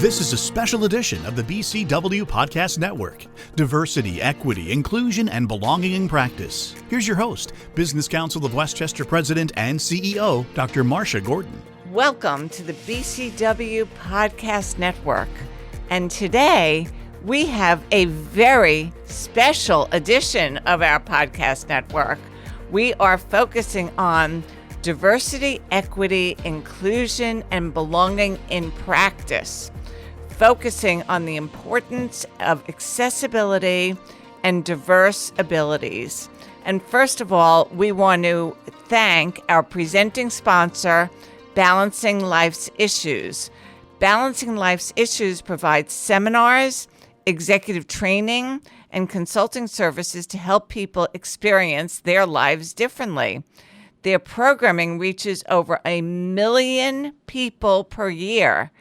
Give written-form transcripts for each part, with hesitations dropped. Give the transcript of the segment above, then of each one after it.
This is a special edition of the BCW Podcast Network. Diversity, equity, inclusion, and belonging in practice. Here's your host, Business Council of Westchester President and CEO, Dr. Marsha Gordon. Welcome to the BCW Podcast Network. And today, we have a very special edition of our podcast network. We are focusing on diversity, equity, inclusion, and belonging in practice, focusing on the importance of accessibility and diverse abilities. And first of all, we want to thank our presenting sponsor, Balancing Life's Issues. Balancing Life's Issues provides seminars, executive training, and consulting services to help people experience their lives differently. Their programming reaches over 1 million people per year,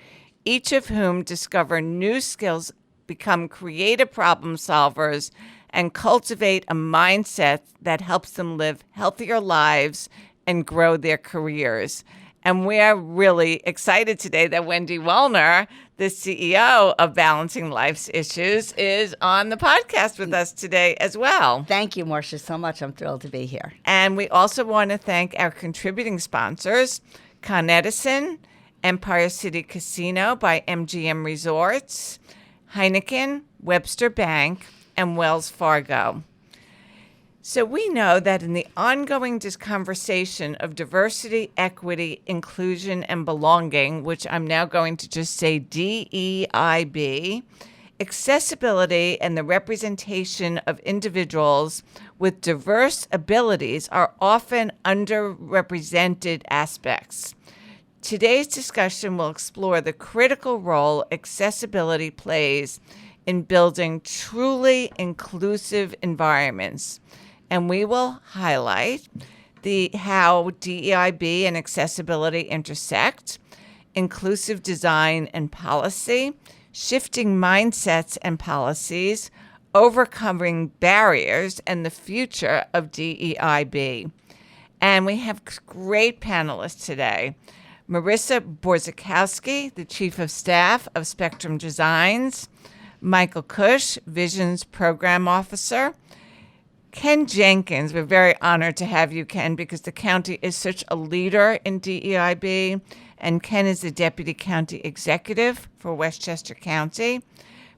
each of whom discover new skills, become creative problem solvers, and cultivate a mindset that helps them live healthier lives and grow their careers. And we're really excited today that Wendy Wollner, the CEO of Balancing Life's Issues, is on the podcast with us today as well. Thank you, Marsha, so much. I'm thrilled to be here. And we also want to thank our contributing sponsors, Con Edison, Empire City Casino by MGM Resorts, Heineken, Webster Bank, and Wells Fargo. So we know that in the ongoing conversation of diversity, equity, inclusion, and belonging, which I'm now going to just say DEIB, accessibility and the representation of individuals with diverse abilities are often underrepresented aspects. Today's discussion will explore the critical role accessibility plays in building truly inclusive environments. And we will highlight how DEIB and accessibility intersect, inclusive design and policy, shifting mindsets and policies, overcoming barriers, and the future of DEIB. And we have great panelists today. Marissa Borzykowski, the Chief of Staff of Spectrum Designs, Michael Cush, Visions Program Officer, Ken Jenkins. We're very honored to have you, Ken, because the county is such a leader in DEIB, and Ken is the Deputy County Executive for Westchester County.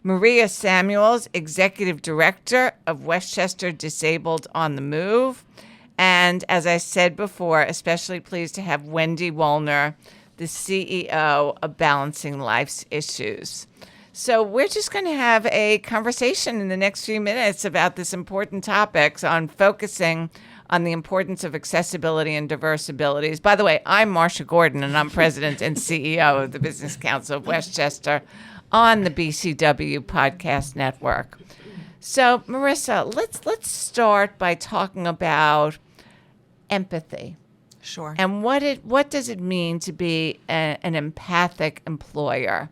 Maria Samuels, Executive Director of Westchester Disabled on the Move. And as I said before, especially pleased to have Wendy Wollner, the CEO of Balancing Life's Issues. So we're just going to have a conversation in the next few minutes about this important topics on focusing on the importance of accessibility and diverse abilities. By the way, I'm Marsha Gordon, and I'm President and CEO of the Business Council of Westchester on the BCW Podcast Network. So Marissa, let's start by talking about empathy. Sure. And what does it mean to be an empathic employer?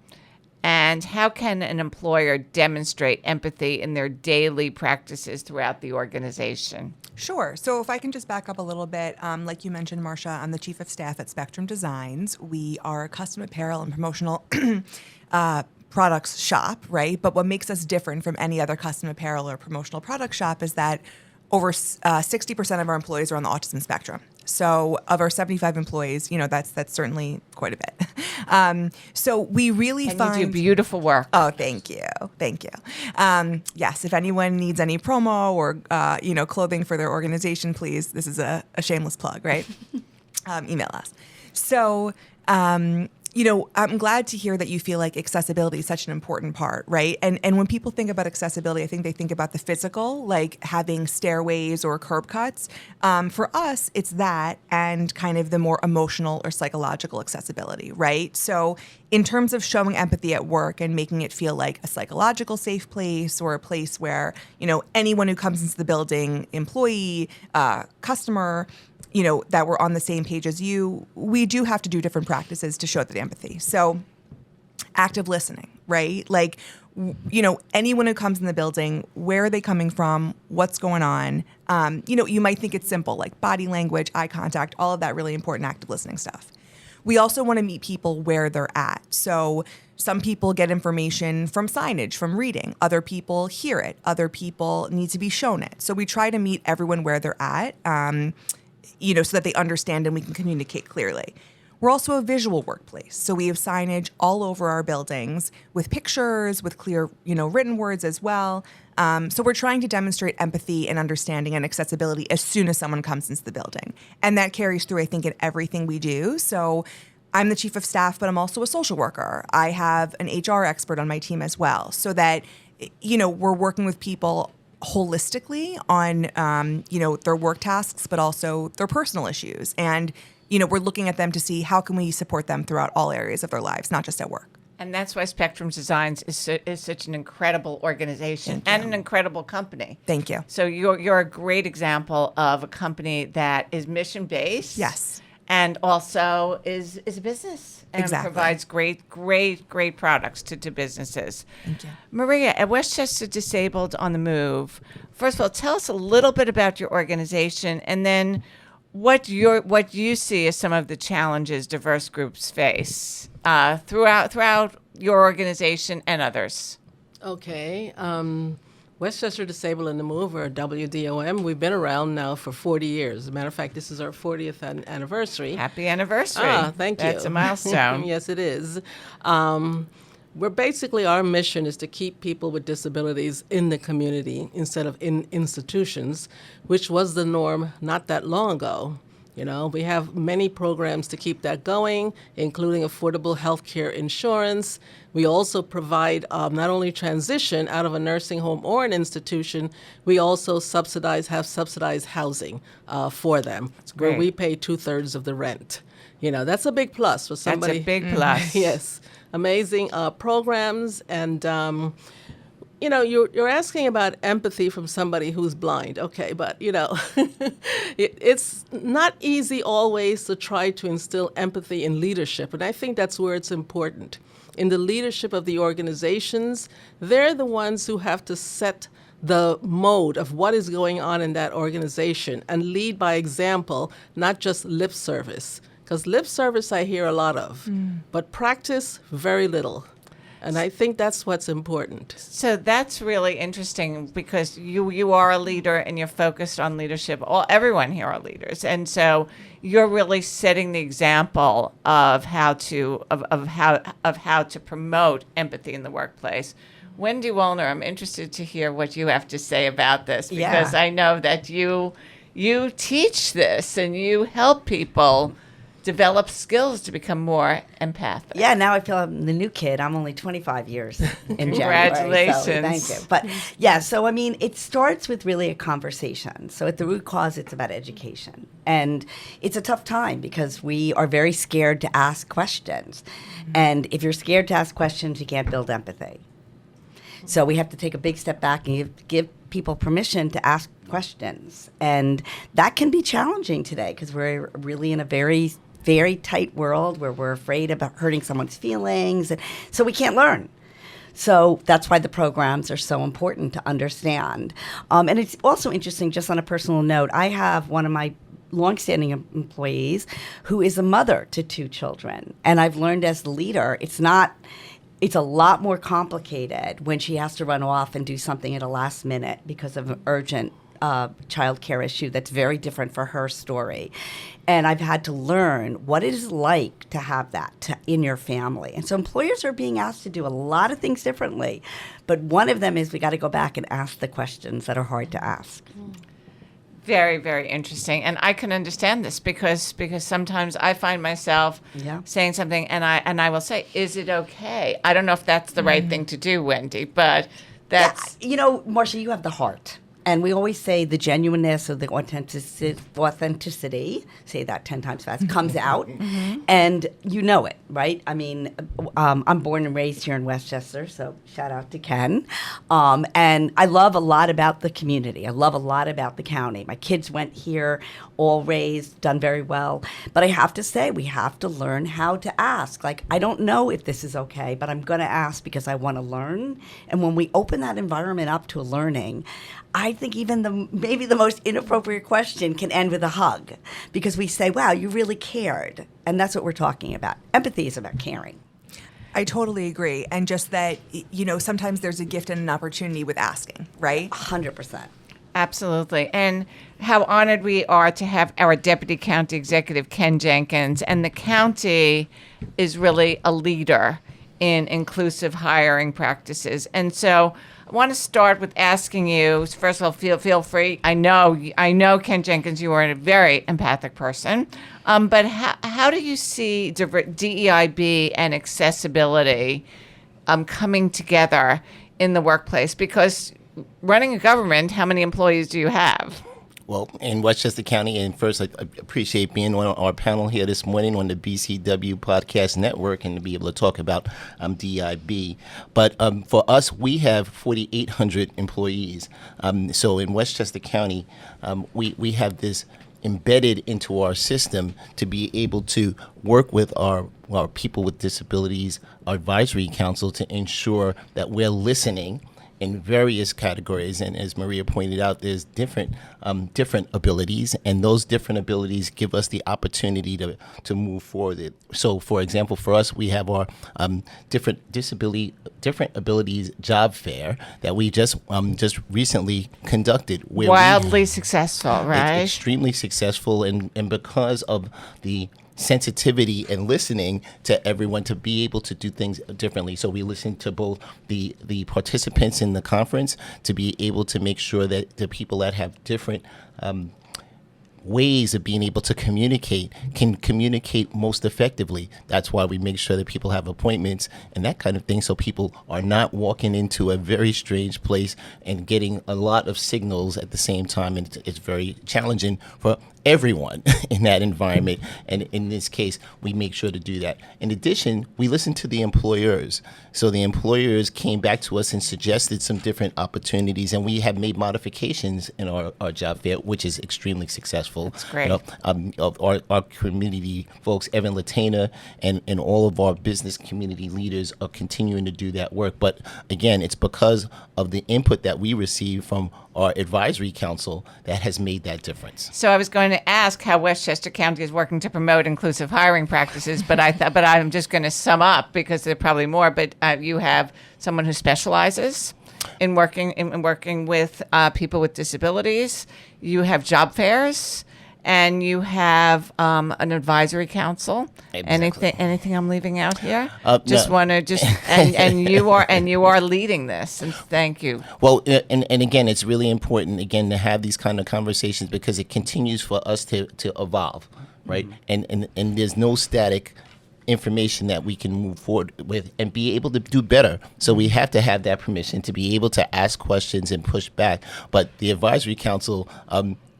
And how can an employer demonstrate empathy in their daily practices throughout the organization? Sure. So if I can just back up a little bit, like you mentioned, Marsha, I'm the Chief of Staff at Spectrum Designs. We are a custom apparel and promotional products shop, right? But what makes us different from any other custom apparel or promotional product shop is that over 60% of our employees are on the autism spectrum. So of our 75 employees, that's certainly quite a bit. So we really find you do beautiful work. Oh, thank you. Yes, if anyone needs any promo or clothing for their organization, please. This is a shameless plug, right? Email us. So. I'm glad to hear that you feel like accessibility is such an important part, right? And when people think about accessibility, I think they think about the physical, like having stairways or curb cuts. For us, it's that and kind of the more emotional or psychological accessibility, right? So in terms of showing empathy at work and making it feel like a psychological safe place or a place where, anyone who comes into the building, employee, customer, that we're on the same page as you, we do have to do different practices to show that empathy. So active listening, right? Like, anyone who comes in the building, where are they coming from? What's going on? You might think it's simple, like body language, eye contact, all of that really important active listening stuff. we also want to meet people where they're at. So some people get information from signage, from reading. Other people hear it. Other people need to be shown it. So we try to meet everyone where they're at, so that they understand and we can communicate clearly. We're also a visual workplace. So we have signage all over our buildings with pictures, with clear, written words as well. So we're trying to demonstrate empathy and understanding and accessibility as soon as someone comes into the building. And that carries through, I think, in everything we do. So I'm the chief of staff, but I'm also a social worker. I have an HR expert on my team as well, so that, we're working with people holistically on, their work tasks, but also their personal issues. And, we're looking at them to see how can we support them throughout all areas of their lives, not just at work. And that's why Spectrum Designs is such an incredible organization and an incredible company. Thank you. So you're a great example of a company that is mission-based. Yes. And also is a business and Exactly. provides great products to businesses. Thank you. Maria, at Westchester Disabled on the Move, first of all, tell us a little bit about your organization and then what you see as some of the challenges diverse groups face throughout your organization and others. Okay. Westchester Disabled on the Move, or WDOM, we've been around now for 40 years. As a matter of fact, this is our 40th anniversary. Happy anniversary. Thank you. That's a milestone. Yes, it is. Our mission is to keep people with disabilities in the community instead of in institutions, which was the norm not that long ago. We have many programs to keep that going, including affordable health care insurance. We also provide not only transition out of a nursing home or an institution, we also have subsidized housing for them, where we pay 2/3 of the rent. That's a big plus for somebody. That's a big plus. Yes. Amazing programs. And, you're asking about empathy from somebody who's blind. Okay, but, it's not easy always to try to instill empathy in leadership. And I think that's where it's important. In the leadership of the organizations, they're the ones who have to set the mode of what is going on in that organization and lead by example, not just lip service. Because lip service I hear a lot of, but practice very little. And I think that's what's important. So that's really interesting because you are a leader and you're focused on leadership. Everyone here are leaders, and so you're really setting the example of how to promote empathy in the workplace. Wendy Wollner, I'm interested to hear what you have to say about this because I know that you teach this and you help people develop skills to become more empathic. Yeah, now I feel I'm the new kid. I'm only 25 years in January. Congratulations. So thank you. But it starts with really a conversation. So at the root cause, it's about education. And it's a tough time because we are very scared to ask questions. And if you're scared to ask questions, you can't build empathy. So we have to take a big step back and give people permission to ask questions. And that can be challenging today because we're really in a very tight world where we're afraid about hurting someone's feelings. And so we can't learn. So that's why the programs are so important to understand. And it's also interesting, just on a personal note, I have one of my longstanding employees who is a mother to 2 children. And I've learned as the leader, it's a lot more complicated when she has to run off and do something at a last minute because of an urgent child care issue that's very different for her story. And I've had to learn what it is like to have that in your family. And so employers are being asked to do a lot of things differently. But one of them is we got to go back and ask the questions that are hard to ask. Very, very interesting. And I can understand this because sometimes I find myself saying something and I will say, is it okay? I don't know if that's the right thing to do, Wendy, but that's... Marsha, you have the heart. And we always say the genuineness or the authenticity, say that 10 times fast, comes out. And you know it, right? I mean, I'm born and raised here in Westchester, so shout out to Ken. And I love a lot about the community. I love a lot about the county. My kids went here, all raised, done very well. But I have to say, we have to learn how to ask. Like, I don't know if this is okay, but I'm going to ask because I want to learn. And when we open that environment up to learning, I think even maybe the most inappropriate question can end with a hug because we say, wow, you really cared. And that's what we're talking about. Empathy is about caring. I totally agree. And just that, sometimes there's a gift and an opportunity with asking, right? 100%. Absolutely. And how honored we are to have our Deputy County Executive, Ken Jenkins. And the county is really a leader in inclusive hiring practices. And so I want to start with asking you, first of all, feel free. I know, Ken Jenkins, you are a very empathic person. But how do you see DEIB and accessibility coming together in the workplace? Because running a government, how many employees do you have? Well, in Westchester County, and first, I appreciate being on our panel here this morning on the BCW Podcast Network and to be able to talk about DIB. But for us, we have 4,800 employees. So in Westchester County, we have this embedded into our system to be able to work with our people with disabilities, our advisory council, to ensure that we're listening in various categories. And as Maria pointed out, there's different abilities, and those different abilities give us the opportunity to move forward. So, for example, for us, we have our different abilities job fair that we just recently conducted. Wildly successful, right? Extremely successful, and because of the sensitivity and listening to everyone to be able to do things differently. So we listen to both the participants in the conference to be able to make sure that the people that have different ways of being able to communicate can communicate most effectively. That's why we make sure that people have appointments and that kind of thing, so people are not walking into a very strange place and getting a lot of signals at the same time, and it's very challenging for everyone in that environment. And in this case, we make sure to do that. In addition, we listen to the employers. So the employers came back to us and suggested some different opportunities, and we have made modifications in our job fair, which is extremely successful. That's great. Our community folks, Evan Latana, and all of our business community leaders are continuing to do that work. But again, it's because of the input that we receive from our advisory council that has made that difference. So I was going to ask how Westchester County is working to promote inclusive hiring practices, but I'm just going to sum up because there are probably more. But you have someone who specializes in working with people with disabilities. You have job fairs, and you have an advisory council. Exactly. Anything I'm leaving out here? No. And you are leading this, and thank you. Well, and again, it's really important again to have these kind of conversations because it continues for us to evolve, right? Mm-hmm. And there's no static information that we can move forward with and be able to do better. So we have to have that permission to be able to ask questions and push back. But the advisory council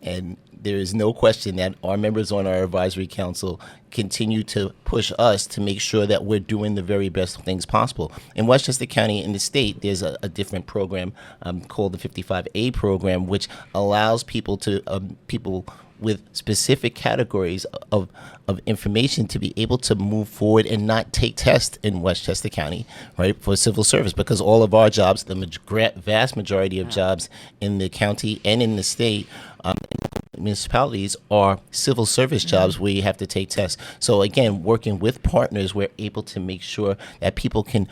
and there is no question that our members on our advisory council continue to push us to make sure that we're doing the very best things possible. In Westchester County, in the state, there's a different program called the 55A program, which allows people with specific categories of information to be able to move forward and not take tests in Westchester County, right, for civil service, because all of our jobs, the vast majority of jobs in the county and in the state, municipalities are civil service jobs where you have to take tests. So again, working with partners, we're able to make sure that people can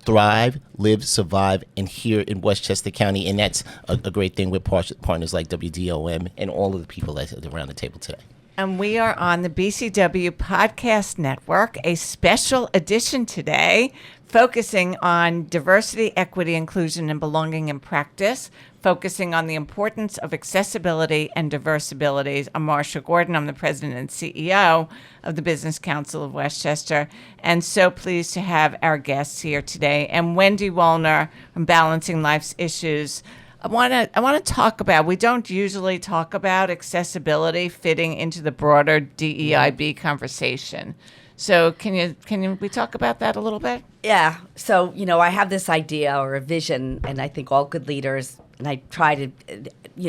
thrive, live, survive, and here in Westchester County. And that's a great thing with partners like WDOM and all of the people that are around the table today. And we are on the BCW Podcast Network, a special edition today focusing on diversity, equity, inclusion, and belonging in practice, focusing on the importance of accessibility and diverse abilities. I'm Marsha Gordon. I'm the president and CEO of the Business Council of Westchester, and so pleased to have our guests here today. And Wendy Wollner from Balancing Life's Issues. I want to talk about, we don't usually talk about accessibility fitting into the broader DEIB conversation. So can we talk about that a little bit? Yeah. So, I have this idea or a vision, and I think all good leaders, and I try to,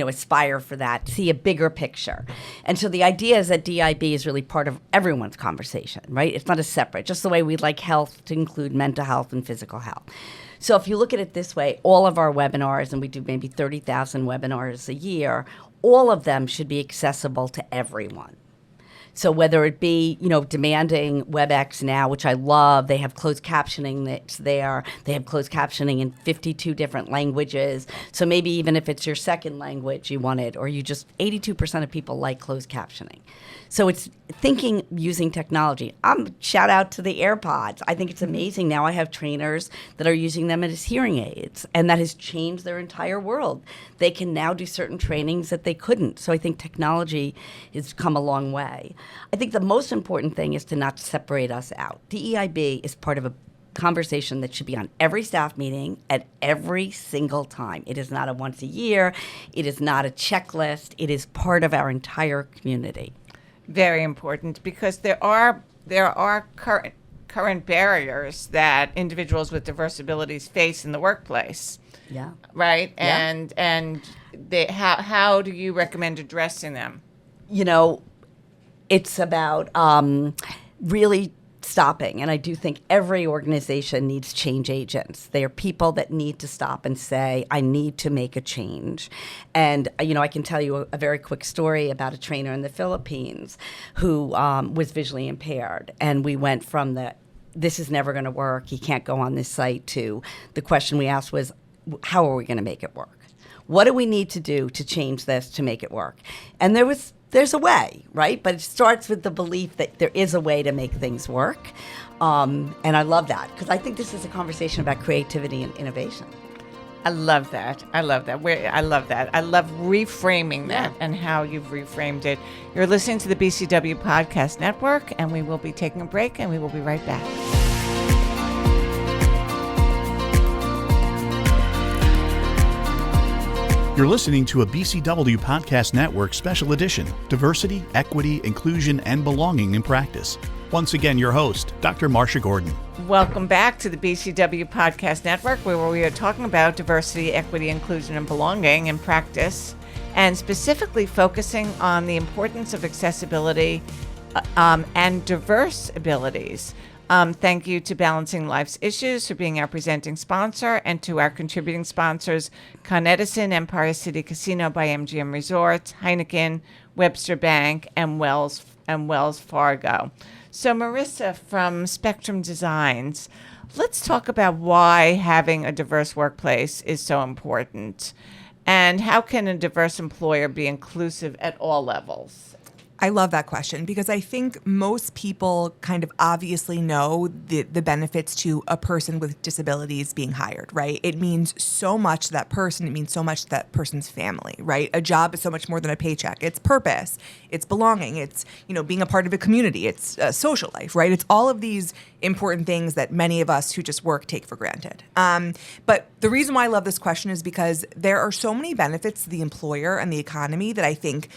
aspire for that, see a bigger picture. And so the idea is that DIB is really part of everyone's conversation, right? It's not a separate, just the way we like health to include mental health and physical health. So if you look at it this way, all of our webinars, and we do maybe 30,000 webinars a year, all of them should be accessible to everyone. So whether it be, demanding WebEx now, which I love, they have closed captioning that's there. They have closed captioning in 52 different languages. So maybe even if it's your second language you want it, or 82% of people like closed captioning. So it's thinking using technology. Shout out to the AirPods. I think it's amazing. Now I have trainers that are using them as hearing aids, and that has changed their entire world. They can now do certain trainings that they couldn't. So I think technology has come a long way. I think the most important thing is to not separate us out. DEIB is part of a conversation that should be on every staff meeting at every single time. It is not a once a year. It is not a checklist. It is part of our entire community. Very important, because there are current barriers that individuals with diverse abilities face in the workplace. Yeah. Right? Yeah. And how do you recommend addressing them? It's about really stopping. And I do think every organization needs change agents. They are people that need to stop and say, I need to make a change. And, I can tell you a very quick story about a trainer in the Philippines who was visually impaired. And we went from this is never going to work, he can't go on this site, to the question we asked was, how are we going to make it work? What do we need to do to change this to make it work? And there's a way, right? But it starts with the belief that there is a way to make things work. And I love that, because I think this is a conversation about creativity and innovation. I love that. I love that. I love that. I love reframing that and how you've reframed it. You're listening to the BCW Podcast Network, and we will be taking a break, and we will be right back. You're listening to a BCW Podcast Network special edition, Diversity, Equity, Inclusion, and Belonging in Practice. Once again, your host, Dr. Marsha Gordon. Welcome back to the BCW Podcast Network, where we are talking about diversity, equity, inclusion, and belonging in practice, and specifically focusing on the importance of accessibility and diverse abilities. Thank you to Balancing Life's Issues for being our presenting sponsor, and to our contributing sponsors, Con Edison, Empire City Casino by MGM Resorts, Heineken, Webster Bank, and Wells Fargo. So Marissa from Spectrum Designs, let's talk about why having a diverse workplace is so important, and how can a diverse employer be inclusive at all levels? I love that question, because I think most people kind of obviously know the benefits to a person with disabilities being hired, right? It means so much to that person. It means so much to that person's family, right? A job is so much more than a paycheck. It's purpose. It's belonging. It's, being a part of a community. It's a social life, right? It's all of these important things that many of us who just work take for granted. But the reason why I love this question is because there are so many benefits to the employer and the economy that I think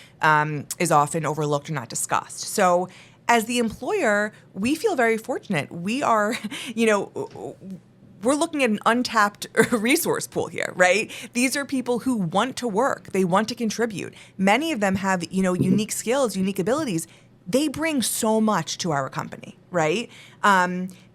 is often overlooked or not discussed. So as the employer, we feel very fortunate. We are, we're looking at an untapped resource pool here, right? These are people who want to work. They want to contribute. Many of them have, unique skills, unique abilities. They bring so much to our company, right?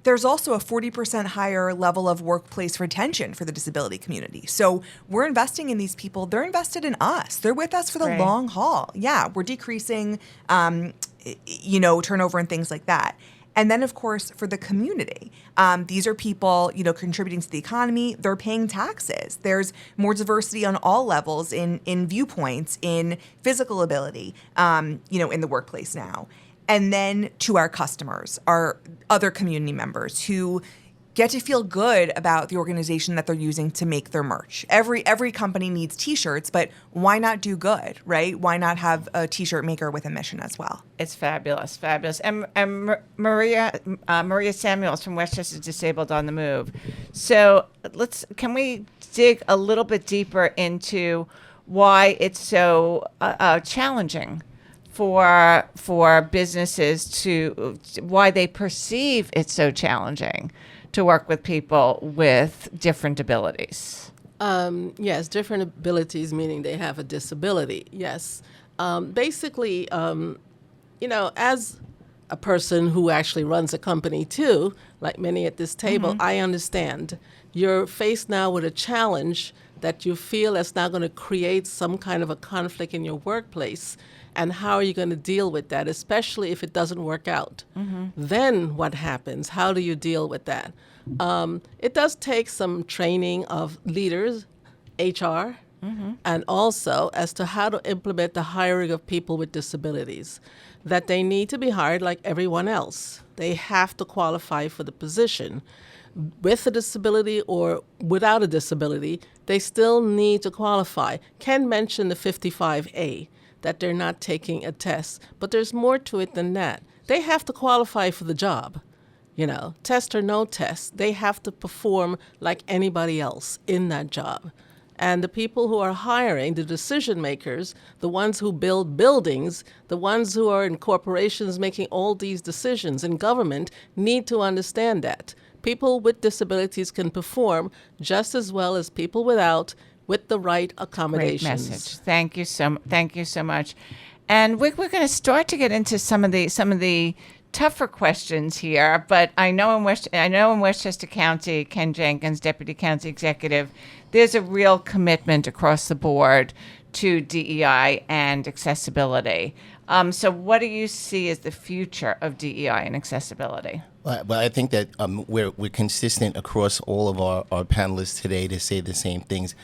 There's also a 40% higher level of workplace retention for the disability community. So we're investing in these people. They're invested in us. They're with us for the long haul. Yeah, we're decreasing, turnover and things like that. And then, of course, for the community, these are people, contributing to the economy. They're paying taxes. There's more diversity on all levels in viewpoints, in physical ability, in the workplace now. And then to our customers, our other community members who get to feel good about the organization that they're using to make their merch. Every company needs T-shirts, but why not do good, right? Why not have a T-shirt maker with a mission as well? It's fabulous. And Maria Samuels from Westchester Disabled on the Move. So can we dig a little bit deeper into why it's so challenging for businesses why they perceive it's so challenging to work with people with different abilities? Yes, different abilities, meaning they have a disability. Yes. Basically, as a person who actually runs a company too, like many at this table, I understand. You're faced now with a challenge that you feel is now going to create some kind of a conflict in your workplace. And how are you going to deal with that, especially if it doesn't work out? Then what happens? How do you deal with that? It does take some training of leaders, HR, and also as to how to implement the hiring of people with disabilities, that they need to be hired like everyone else. They have to qualify for the position. With a disability or without a disability, they still need to qualify. Ken mentioned the 55A, that they're not taking a test, but there's more to it than that. They have to qualify for the job. Test or no test, they have to perform like anybody else in that job. And the people who are hiring, the decision makers, the ones who build buildings, the ones who are in corporations making all these decisions in government need to understand that. People with disabilities can perform just as well as people without, with the right accommodations. Great message. Thank you so much. And we're going to start to get into some of the tougher questions here. But I know in Westchester County, Ken Jenkins, Deputy County Executive, there's a real commitment across the board to DEI and accessibility. So what do you see as the future of DEI and accessibility? Well, I think that we're consistent across all of our panelists today to say the same things.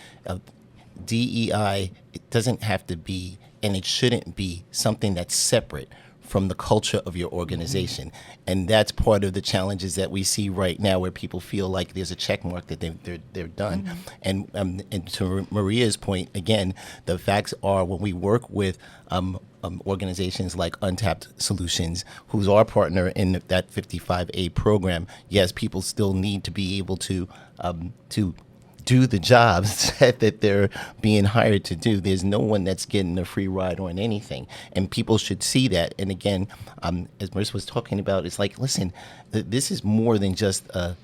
DEI, it doesn't have to be, and it shouldn't be, something that's separate from the culture of your organization. And that's part of the challenges that we see right now, where people feel like there's a check mark that they're done. And to Maria's point, again, the facts are when we work with organizations like Untapped Solutions, who's our partner in that 55A program, yes, people still need to be able to do the jobs that they're being hired to do. There's no one that's getting a free ride on anything. And people should see that. And again, as Marissa was talking about, it's like, listen, this is more than just a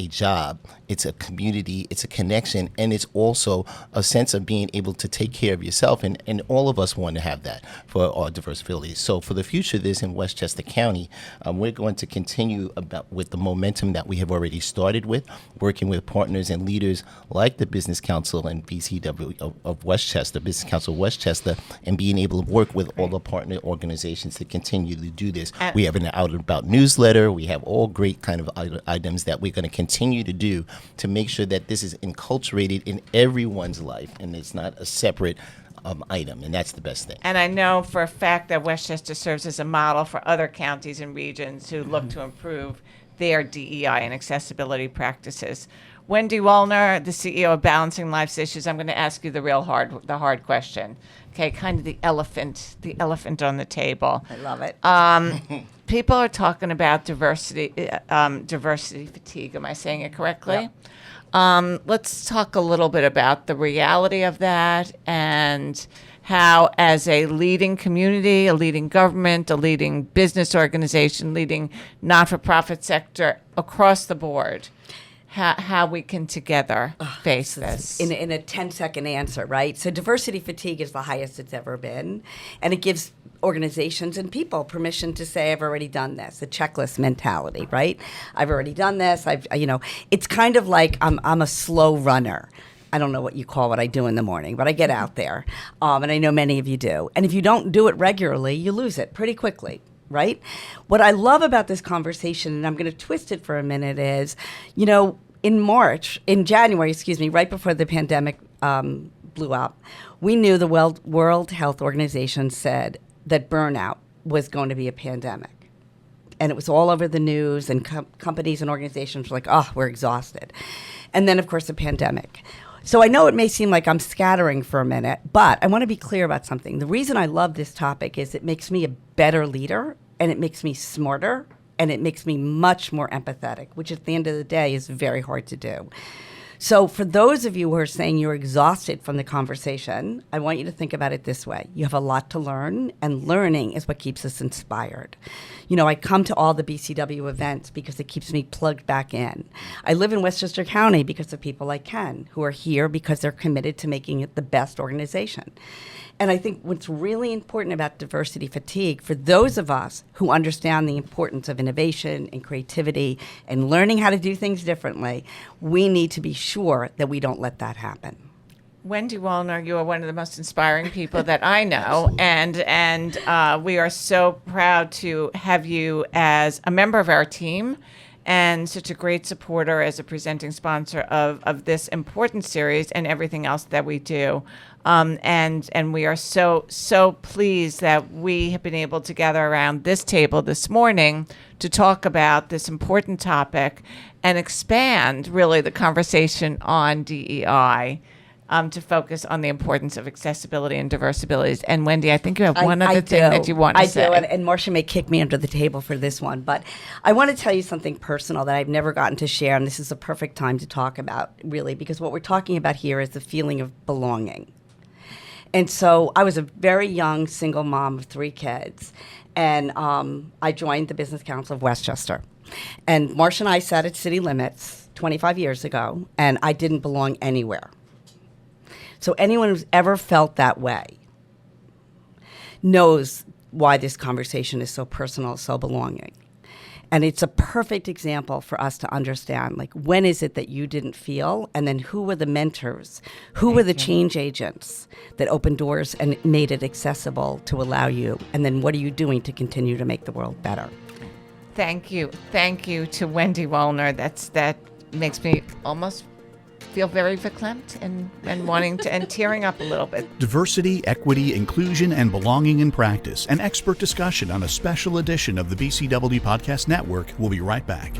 job. It's a community, it's a connection, and it's also a sense of being able to take care of yourself. And all of us want to have that for our diverse abilities. So for the future of this in Westchester County, we're going to continue with the momentum that we have already started with, working with partners and leaders like the Business Council and BCW of Westchester, Business Council of Westchester, and being able to work with all the partner organizations to continue to do this. We have an Out and About newsletter. We have all great kind of items that we're going to continue to do to make sure that this is enculturated in everyone's life and it's not a separate item, and that's the best thing. And I know for a fact that Westchester serves as a model for other counties and regions who look to improve their DEI and accessibility practices. Wendy Wollner, the CEO of Balancing Life's Issues, I'm going to ask you the hard question. Okay, kind of the elephant on the table. I love it. People are talking about diversity fatigue. Am I saying it correctly? Yep. Let's talk a little bit about the reality of that and how, as a leading community, a leading government, a leading business organization, leading not-for-profit sector across the board, how we can together face this. In a 10-second answer, right? So diversity fatigue is the highest it's ever been, and it gives organizations and people permission to say, I've already done this, the checklist mentality, right? I've already done this. It's kind of like I'm a slow runner. I don't know what you call what I do in the morning, but I get out there, and I know many of you do. And if you don't do it regularly, you lose it pretty quickly. Right? What I love about this conversation, and I'm going to twist it for a minute, is, in January, right before the pandemic blew up, we knew the World Health Organization said that burnout was going to be a pandemic. And it was all over the news, and companies and organizations were like, we're exhausted. And then, of course, the pandemic. So I know it may seem like I'm scattering for a minute, but I want to be clear about something. The reason I love this topic is it makes me a better leader, and it makes me smarter, and it makes me much more empathetic, which at the end of the day is very hard to do. So for those of you who are saying you're exhausted from the conversation, I want you to think about it this way. You have a lot to learn, and learning is what keeps us inspired. I come to all the BCW events because it keeps me plugged back in. I live in Westchester County because of people like Ken, who are here because they're committed to making it the best organization. And I think what's really important about diversity fatigue, for those of us who understand the importance of innovation and creativity and learning how to do things differently, we need to be sure that we don't let that happen. Wendy Wollner, you are one of the most inspiring people that I know, and we are so proud to have you as a member of our team and such a great supporter as a presenting sponsor of this important series and everything else that we do. And we are so pleased that we have been able to gather around this table this morning to talk about this important topic and expand really the conversation on DEI. To focus on the importance of accessibility and diversity. And Wendy, I think you have one other thing that you want to say. I do, and Marsha may kick me under the table for this one, but I want to tell you something personal that I've never gotten to share, and this is a perfect time to talk about, really, because what we're talking about here is the feeling of belonging. And so I was a very young single mom of 3 kids, and I joined the Business Council of Westchester. And Marsha and I sat at city limits 25 years ago, and I didn't belong anywhere. So anyone who's ever felt that way knows why this conversation is so personal, so belonging. And it's a perfect example for us to understand, like, when is it that you didn't feel? And then who were the mentors? Who were the change agents that opened doors and made it accessible to allow you? And then what are you doing to continue to make the world better? Thank you. Thank you to Wendy Wollner. That makes me almost feel very verklempt and wanting to and tearing up a little bit. Diversity, equity, inclusion, and belonging in practice. An expert discussion on a special edition of the BCW Podcast Network. We'll be right back.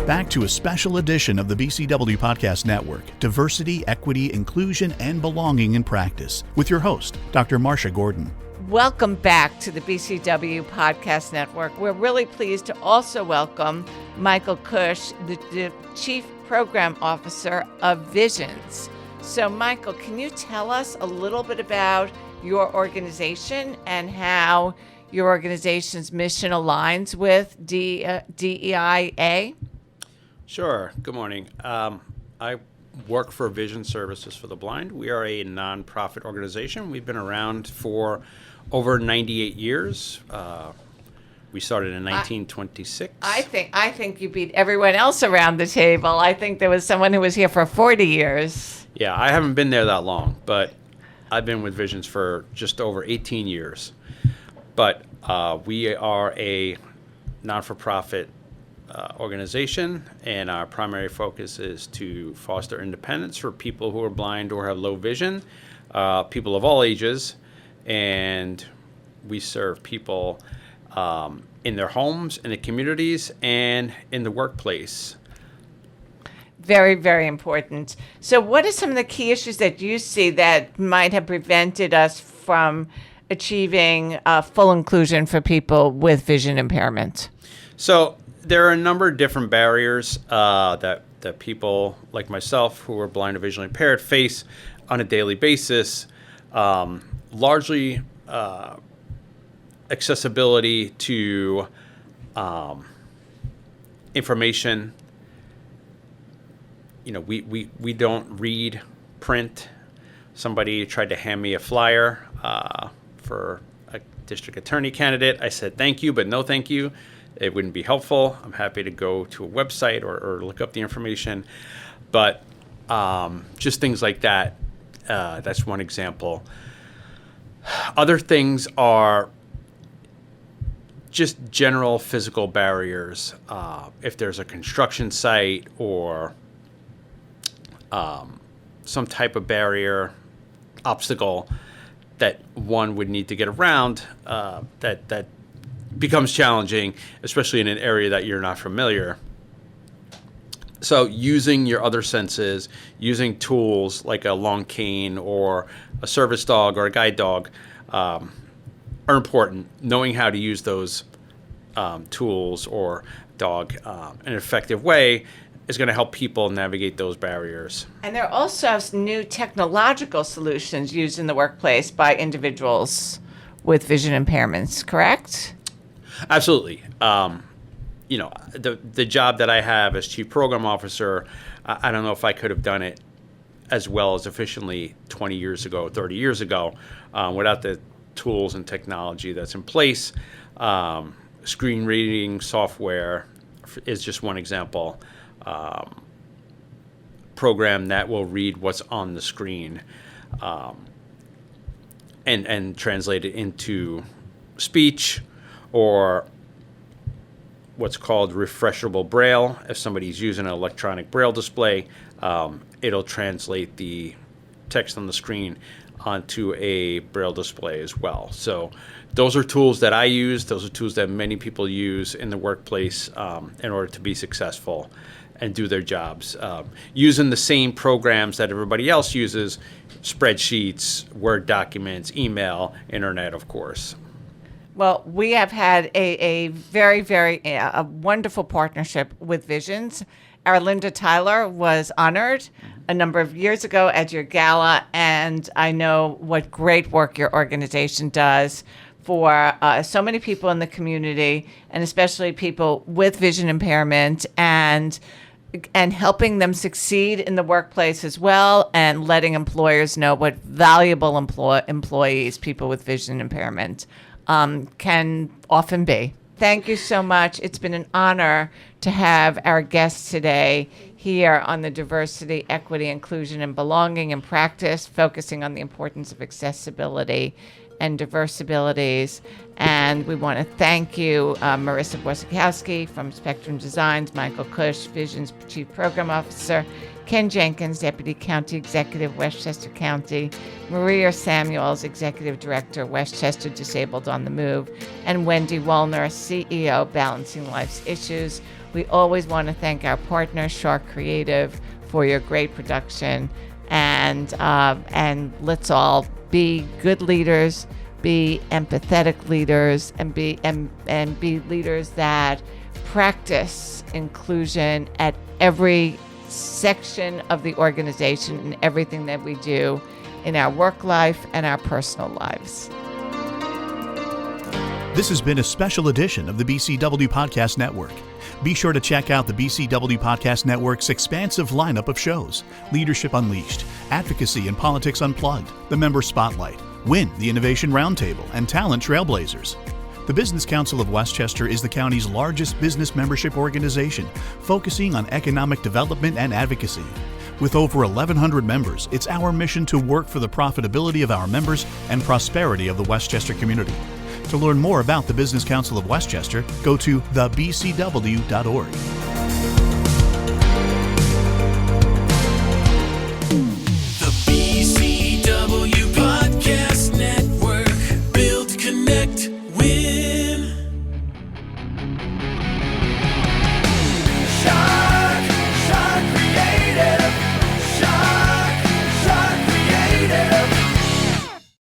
Back to a special edition of the BCW Podcast Network, Diversity, Equity, Inclusion, and Belonging in Practice, with your host, Dr. Marsha Gordon. Welcome back to the BCW Podcast Network. We're really pleased to also welcome Michael Cush, the Chief Program Officer of Visions. So, Michael, can you tell us a little bit about your organization and how your organization's mission aligns with DEIA? Sure. Good morning. I work for Vision Services for the Blind. We are a nonprofit organization. We've been around for over 98 years. We started in 1926. I think you beat everyone else around the table. I think there was someone who was here for 40 years. Yeah, I haven't been there that long, but I've been with Visions for just over 18 years. But we are a non-for-profit organization, and our primary focus is to foster independence for people who are blind or have low vision, people of all ages, and we serve people in their homes, in the communities, and in the workplace. Very, very important. So what are some of the key issues that you see that might have prevented us from achieving full inclusion for people with vision impairment? So there are a number of different barriers that people like myself who are blind or visually impaired face on a daily basis. Largely accessibility to information. You know, we don't read print. Somebody tried to hand me a flyer for a district attorney candidate. I said thank you, but no thank you. It wouldn't be helpful. I'm happy to go to a website or look up the information. But just things like that, that's one example. Other things are just general physical barriers. If there's a construction site or some type of barrier, obstacle that one would need to get around, that becomes challenging, especially in an area that you're not familiar. So using your other senses, using tools like a long cane or a service dog or a guide dog are important. Knowing how to use those tools or dog in an effective way is going to help people navigate those barriers. And there are also new technological solutions used in the workplace by individuals with vision impairments, correct? Absolutely. You know, the job that I have as Chief Program Officer, I don't know if I could have done it as well as efficiently 20 years ago, 30 years ago, without the tools and technology that's in place. Screen reading software is just one example. Program that will read what's on the screen and translate it into speech, or what's called refreshable braille. If somebody's using an electronic braille display, it'll translate the text on the screen onto a braille display as well. So those are tools that I use. Those are tools that many people use in the workplace in order to be successful and do their jobs. Using the same programs that everybody else uses, spreadsheets, Word documents, email, internet, of course. Well, we have had a very, very wonderful partnership with Visions. Our Linda Tyler was honored a number of years ago at your gala, and I know what great work your organization does for so many people in the community, and especially people with vision impairment, and helping them succeed in the workplace as well, and letting employers know what valuable employees people with vision impairment can often be. Thank you so much. It's been an honor to have our guests today here on the Diversity, Equity, Inclusion, and Belonging in Practice, focusing on the importance of accessibility and diverse abilities. And we want to thank you, Marissa Borzykowski from Spectrum Designs, Michael Cush, Vision's Chief Program Officer, Ken Jenkins, Deputy County Executive, Westchester County, Maria Samuels, Executive Director, Westchester Disabled on the Move, and Wendy Wollner, CEO, Balancing Life's Issues. We always want to thank our partner, Shark Creative, for your great production. And let's all be good leaders, be empathetic leaders, and be leaders that practice inclusion at every section of the organization and everything that we do in our work life and our personal lives. This has been a special edition of the BCW Podcast Network. Be sure to check out the BCW Podcast Network's expansive lineup of shows: Leadership Unleashed, Advocacy and Politics Unplugged, The Member Spotlight, WIN, the Innovation Roundtable, and Talent Trailblazers. The Business Council of Westchester is the county's largest business membership organization, focusing on economic development and advocacy. With over 1,100 members, it's our mission to work for the profitability of our members and prosperity of the Westchester community. To learn more about the Business Council of Westchester, go to thebcw.org.